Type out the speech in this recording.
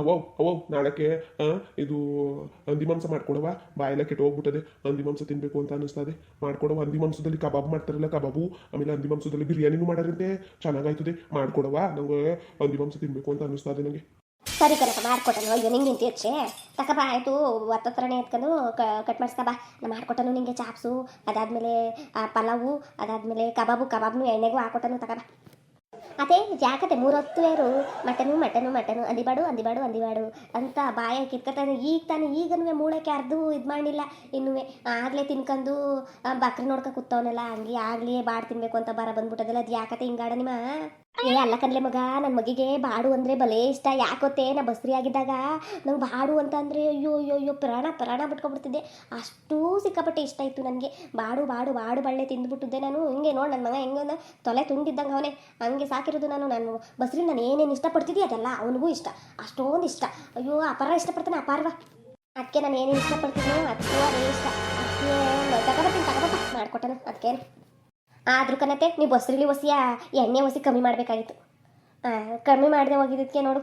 ಅವೋ ಅವೋ ನಾಳಕ್ಕೆ ಇದು ಹಂದಿ ಮಾಂಸ ಮಾಡ್ಕೊಡವ ಬಾಯೆಲ್ಲ ಕೆಟ್ಟು ಹೋಗ್ಬಿಟ್ಟದೆ. ಹಂದಿ ಮಾಂಸ ತಿನ್ಬೇಕು ಅಂತ ಅನಿಸ್ತದೆ. ಮಾಡ್ಕೊಡವ. ಹಂದಿ ಮಾಂಸದಲ್ಲಿ ಕಬಾಬ್ ಮಾಡ್ತಾರಲ್ಲ, ಕಬಾಬು. ಆಮೇಲೆ ಹಂದಿ ಮಾಂಸದಲ್ಲಿ ಬಿರಿಯಾನಿನೂ ಮಾಡಾರಂತೆ, ಚೆನ್ನಾಗಾಯ್ತದೆ. ಮಾಡ್ಕೊಡವ, ನಂಗೆ ಹಂದಿ ಮಾಂಸ ತಿನ್ಬೇಕು ಅಂತ ಅನಿಸ್ತದೆ ನನಗೆ. ಸರಿ ಕಣಪ್ಪ ಮಾಡ್ಕೊಟ್ಟನು. ಅಯ್ಯೋ ನಿಂಗೆ ನಿಂತು ಹೆಚ್ಚೆ ತಕಪ್ಪ ಆಯಿತು. ಹತ್ರನೇ ಎತ್ಕೊಂಡು ಕಟ್ ಮಾಡಿಸ್ಕೊ ಬಾ. ನಾ ಮಾಡ್ಕೊಟ್ಟನು ನಿಂಗೆ ಚಾಪ್ಸು, ಅದಾದಮೇಲೆ ಪಲಾವು, ಅದಾದಮೇಲೆ ಕಬಾಬ್ನು ಎಣ್ಣೆಗೂ ಹಾಕೊಟ್ಟನು ತಕಬಾ. ಅದೇ ಯಾಕತೆ 3 ಹೊತ್ತುವೇರು ಮಟನು ಮಟನು ಮಟನು ಅಂದಿಬಾಡು ಅಂದಿಬಾಡು ಅಂದಿಬಾಡು ಅಂತ ಬಾಯ ಕಿತ್ಕೊತಾನೆ. ಈಗನೂ ಮೂಳಕ್ಕೆ ಅರ್ದು ಇದು ಮಾಡಿಲ್ಲ ಇನ್ನೂ. ಆಗಲೇ ತಿನ್ಕೊಂಡು ಬಕ್ರಿ ನೋಡ್ಕೊ ಕೂತವನೆಲ್ಲ ಹಂಗೆ ಆಗಲೇ ಬಾಡು ತಿನ್ಬೇಕು ಅಂತ ಬಂದ್ಬಿಟ್ಟದಲ್ಲ. ಅದು ಯಾಕತೆ ಹಿಂಗಾಡ ನಿಮ್ಮ ಅಲ್ಲ ಕನ್ಲೆ ಮಗ. ನನ್ನ ಮಗಿಗೆ ಬಾಡು ಅಂದರೆ ಭಲೇ ಇಷ್ಟ. ಯಾಕೊತ್ತೆ ನಾ ಬಸ್ರಿ ಆಗಿದ್ದಾಗ ನಂಗೆ ಬಾಡು ಅಂತ ಅಂದರೆ ಅಯ್ಯೋ ಅಯ್ಯೋ ಅಯ್ಯೋ ಪ್ರಾಣ ಬಿಟ್ಕೊಬಿಡ್ತಿದ್ದೆ. ಅಷ್ಟೂ ಸಿಕ್ಕಾಪಟ್ಟೆ ಇಷ್ಟ ಇತ್ತು ನನಗೆ. ಬಾಡು ಬಳ್ಳೆ ತಿಂದುಬಿಟ್ಟಿದ್ದೆ ನಾನು. ಹಿಂಗೆ ನೋಡಿ ನನ್ನ ಮಗ ಹೆಂಗೆ ತೊಲೆ ತುಂಡಿದ್ದಂಗೆ ಅವನೇ ಹಂಗೆ ಸಾಕಿರೋದು ನಾನು ಬಸ್ರಿ. ನಾನು ಏನೇನು ಇಷ್ಟಪಡ್ತಿದ್ದೆ ಅದೆಲ್ಲ ಅವನಿಗೂ ಇಷ್ಟ. ಅಷ್ಟೊಂದು ಇಷ್ಟ. ಅಯ್ಯೋ ಅಪಾರ ಇಷ್ಟಪಡ್ತಾನೆ ಅಪಾರವ. ಅದಕ್ಕೆ ನಾನು ಏನೇನು ಇಷ್ಟಪಡ್ತಿದ್ನೋ ಅದಕ್ಕೂ ಅದೇ ಇಷ್ಟ. ಅದಕ್ಕೆ ತಗೋಬತ್ತಾ ಮಾಡ್ಕೊಟ್ಟನು. ಅದಕ್ಕೇನು ಆದ್ರೂ ಕನತೆ ನೀವು ಬಸ್ರಿಲಿ ಎಣ್ಣೆ ಕಮ್ಮಿ ಮಾಡಬೇಕಾಗಿತ್ತು. ಕಮ್ಮಿ ಮಾಡದೆ ಹೋಗಿದ್ದಕ್ಕೆ ನೋಡು